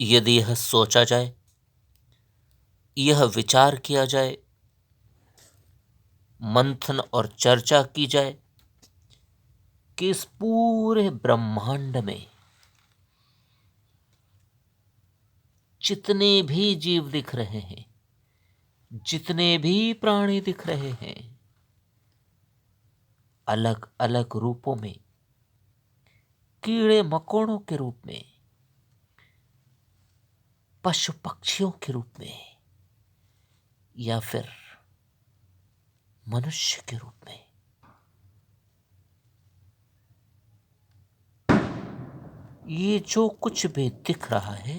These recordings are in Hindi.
यदि यह सोचा जाए, यह विचार किया जाए, मंथन और चर्चा की जाए कि इस पूरे ब्रह्मांड में जितने भी जीव दिख रहे हैं, जितने भी प्राणी दिख रहे हैं, अलग अलग रूपों में, कीड़े मकोड़ों के रूप में, पशु पक्षियों के रूप में, या फिर मनुष्य के रूप में, ये जो कुछ भी दिख रहा है,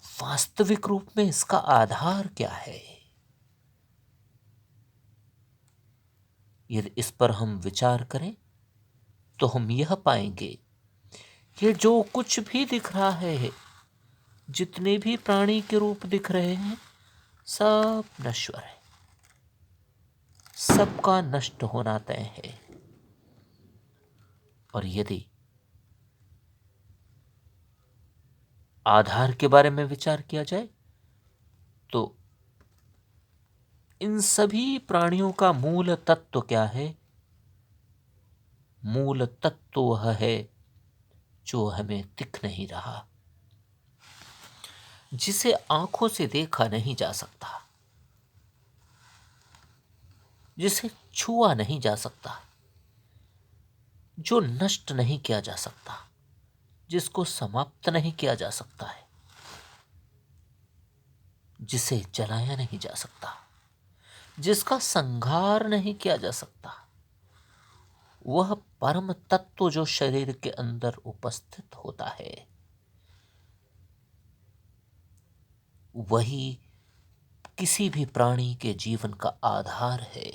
वास्तविक रूप में इसका आधार क्या है? यदि इस पर हम विचार करें तो हम यह पाएंगे कि जो कुछ भी दिख रहा है, जितने भी प्राणी के रूप दिख रहे हैं, सब नश्वर है, सबका नष्ट होना तय है। और यदि आधार के बारे में विचार किया जाए तो इन सभी प्राणियों का मूल तत्व क्या है? मूल तत्व वह है जो हमें दिख नहीं रहा, जिसे आंखों से देखा नहीं जा सकता, जिसे छुआ नहीं जा सकता, जो नष्ट नहीं किया जा सकता, जिसको समाप्त नहीं किया जा सकता है, जिसे जलाया नहीं जा सकता, जिसका संहार नहीं किया जा सकता, वह परम तत्व जो शरीर के अंदर उपस्थित होता है, वही किसी भी प्राणी के जीवन का आधार है।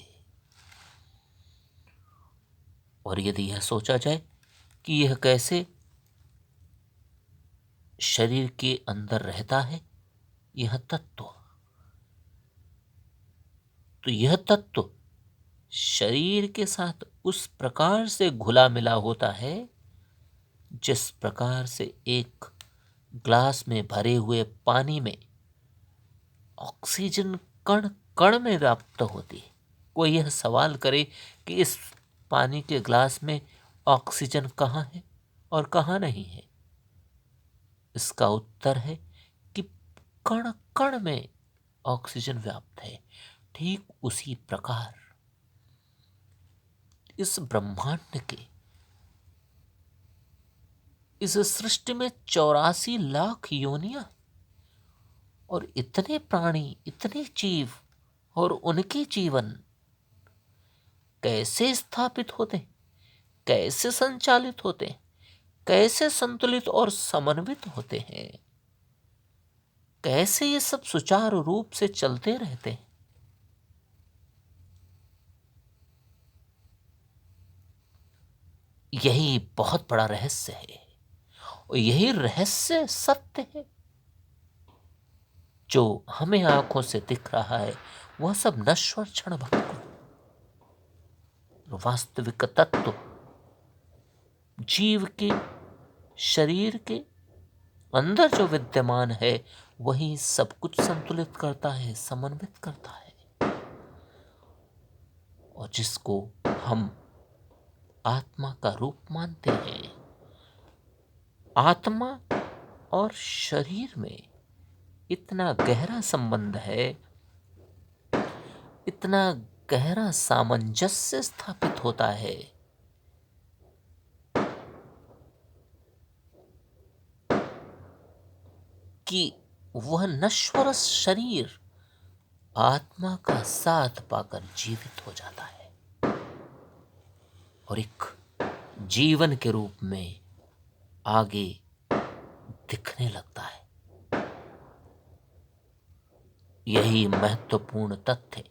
और यदि यह सोचा जाए कि यह कैसे शरीर के अंदर रहता है, यह तत्व, तो यह तत्व शरीर के साथ उस प्रकार से घुला मिला होता है जिस प्रकार से एक ग्लास में भरे हुए पानी में ऑक्सीजन कण कण में व्याप्त होती है। कोई यह सवाल करे कि इस पानी के ग्लास में ऑक्सीजन कहाँ है और कहाँ नहीं है, इसका उत्तर है कि कण कण में ऑक्सीजन व्याप्त है। ठीक उसी प्रकार इस ब्रह्मांड के, इस सृष्टि में 84 लाख योनियां और इतने प्राणी, इतने जीव और उनके जीवन कैसे स्थापित होते, कैसे संचालित होते, कैसे संतुलित और समन्वित होते हैं, कैसे ये सब सुचारू रूप से चलते रहते हैं, यही बहुत बड़ा रहस्य है। और यही रहस्य सत्य है। जो हमें आंखों से दिख रहा है वह सब नश्वर क्षण भंगुर, वास्तविक तत्व जीव के शरीर के अंदर जो विद्यमान है वही सब कुछ संतुलित करता है, समन्वित करता है। और जिसको हम आत्मा का रूप मानते हैं, आत्मा और शरीर में इतना गहरा संबंध है, इतना गहरा सामंजस्य स्थापित होता है कि वह नश्वर शरीर आत्मा का साथ पाकर जीवित हो जाता है और एक जीवन के रूप में आगे दिखने लगता है। यही महत्वपूर्ण तथ्य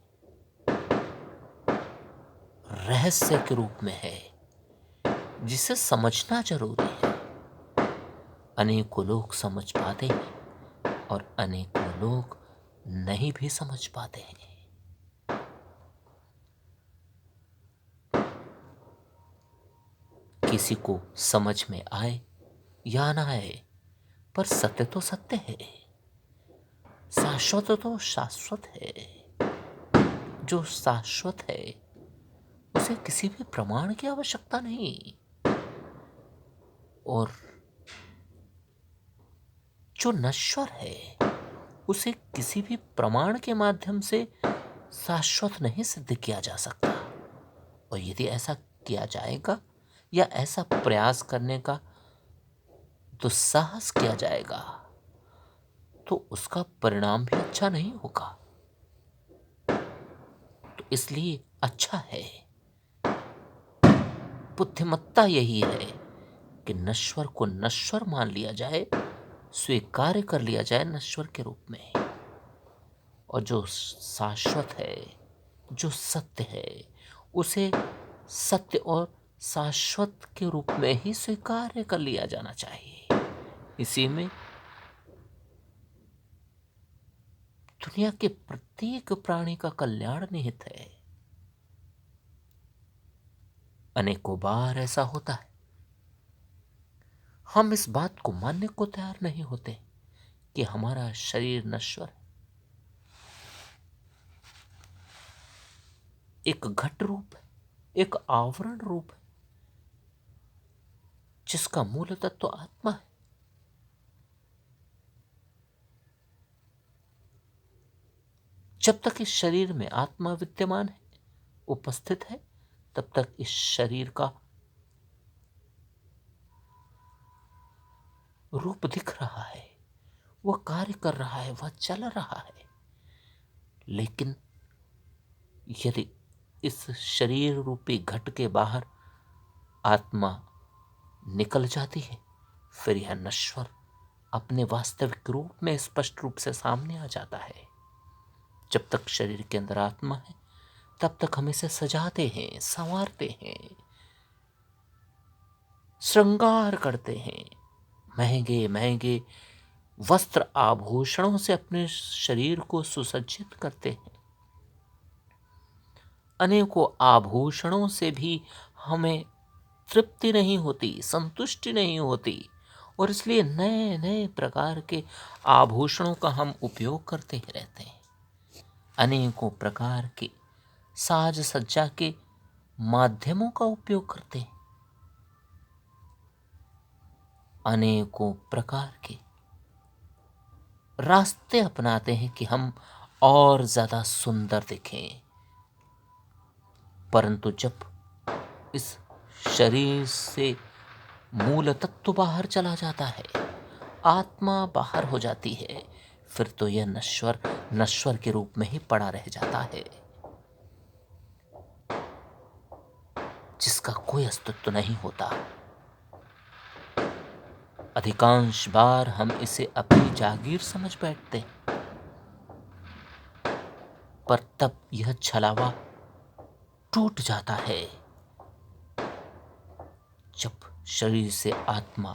रहस्य के रूप में है, जिसे समझना जरूरी है। अनेकों लोग समझ पाते हैं और अनेकों लोग नहीं भी समझ पाते हैं। किसी को समझ में आए या ना आए, पर सत्य तो सत्य है, शाश्वत तो शाश्वत है। जो शाश्वत है उसे किसी भी प्रमाण की आवश्यकता नहीं, और जो नश्वर है उसे किसी भी प्रमाण के माध्यम से शाश्वत नहीं सिद्ध किया जा सकता। और यदि ऐसा किया जाएगा या ऐसा प्रयास करने का दुस्साहस किया जाएगा तो उसका परिणाम भी अच्छा नहीं होगा। तो इसलिए अच्छा है, बुद्धिमत्ता यही है कि नश्वर को नश्वर मान लिया जाए, स्वीकार कर लिया जाए नश्वर के रूप में, और जो शाश्वत है, जो सत्य है, उसे सत्य और शाश्वत के रूप में ही स्वीकार कर लिया जाना चाहिए। इसी में दुनिया के प्रत्येक प्राणी का कल्याण निहित है। अनेकों बार ऐसा होता है, हम इस बात को मानने को तैयार नहीं होते कि हमारा शरीर नश्वर है, एक घट रूप है, एक आवरण रूप है, जिसका मूल तत्व तो आत्मा है। जब तक इस शरीर में आत्मा विद्यमान है, उपस्थित है, तब तक इस शरीर का रूप दिख रहा है, वह कार्य कर रहा है, वह चल रहा है। लेकिन यदि इस शरीर रूपी घट के बाहर आत्मा निकल जाती है, फिर यह नश्वर अपने वास्तविक रूप में स्पष्ट रूप से सामने आ जाता है। जब तक शरीर के अंदर आत्मा है, तब तक हम इसे सजाते हैं, संवारते हैं, श्रृंगार करते हैं, महंगे महंगे वस्त्र आभूषणों से अपने शरीर को सुसज्जित करते हैं। अनेकों आभूषणों से भी हमें तृप्ति नहीं होती, संतुष्टि नहीं होती, और इसलिए नए नए प्रकार के आभूषणों का हम उपयोग करते ही रहते हैं। अनेकों प्रकार के साज सज्जा के माध्यमों का उपयोग करते हैं, अनेकों प्रकार के रास्ते अपनाते हैं कि हम और ज्यादा सुंदर दिखें। परंतु जब इस शरीर से मूल तत्व बाहर चला जाता है, आत्मा बाहर हो जाती है, फिर तो यह नश्वर नश्वर के रूप में ही पड़ा रह जाता है, जिसका कोई अस्तित्व नहीं होता। अधिकांश बार हम इसे अपनी जागीर समझ बैठते हैं, पर तब यह छलावा टूट जाता है जब शरीर से आत्मा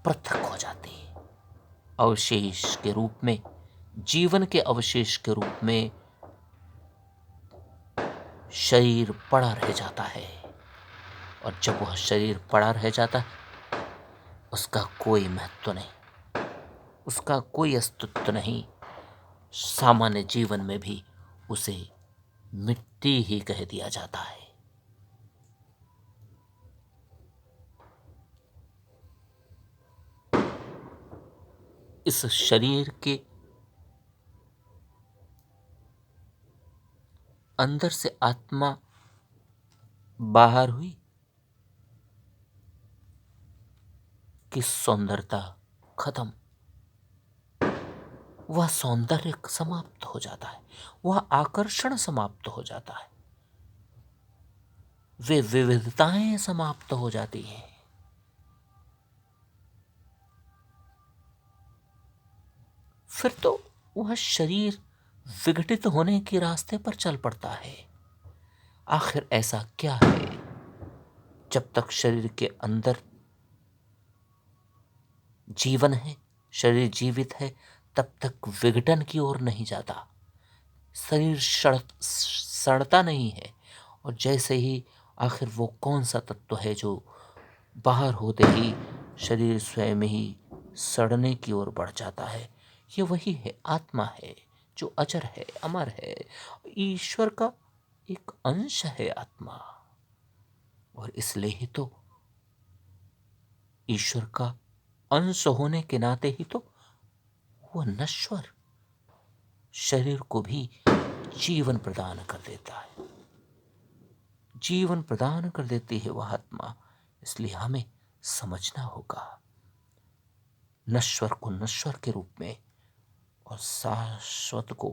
पृथक हो जाती है। अवशेष के रूप में, जीवन के अवशेष के रूप में शरीर पड़ा रह जाता है, और जब वह शरीर पड़ा रह जाता है, उसका कोई महत्व नहीं, उसका कोई अस्तित्व नहीं। सामान्य जीवन में भी उसे मिट्टी ही कह दिया जाता है। इस शरीर के अंदर से आत्मा बाहर हुई कि सौंदर्यता खत्म, वह सौंदर्य समाप्त हो जाता है, वह आकर्षण समाप्त हो जाता है, वे विविधताएं समाप्त हो जाती हैं। फिर तो वह शरीर विघटित होने के रास्ते पर चल पड़ता है। आखिर ऐसा क्या है? जब तक शरीर के अंदर जीवन है, शरीर जीवित है, तब तक विघटन की ओर नहीं जाता, शरीर सड़ता नहीं है। और जैसे ही आखिर वो कौन सा तत्व है जो बाहर होते ही शरीर स्वयं ही सड़ने की ओर बढ़ जाता है। ये वही है, आत्मा है जो अजर है, अमर है, ईश्वर का एक अंश है आत्मा। और इसलिए ही तो ईश्वर का अंश होने के नाते ही तो वो नश्वर शरीर को भी जीवन प्रदान कर देता है, जीवन प्रदान कर देती है वह आत्मा। इसलिए हमें समझना होगा, नश्वर को नश्वर के रूप में और शाश्वत को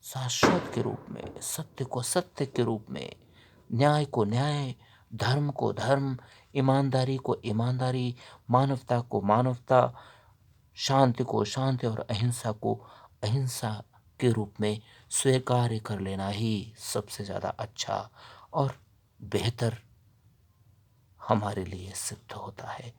शाश्वत के रूप में, सत्य को सत्य के रूप में, न्याय को न्याय, धर्म को धर्म, ईमानदारी को ईमानदारी, मानवता को मानवता, शांति को शांति और अहिंसा को अहिंसा के रूप में स्वीकार कर लेना ही सबसे ज़्यादा अच्छा और बेहतर हमारे लिए सिद्ध होता है।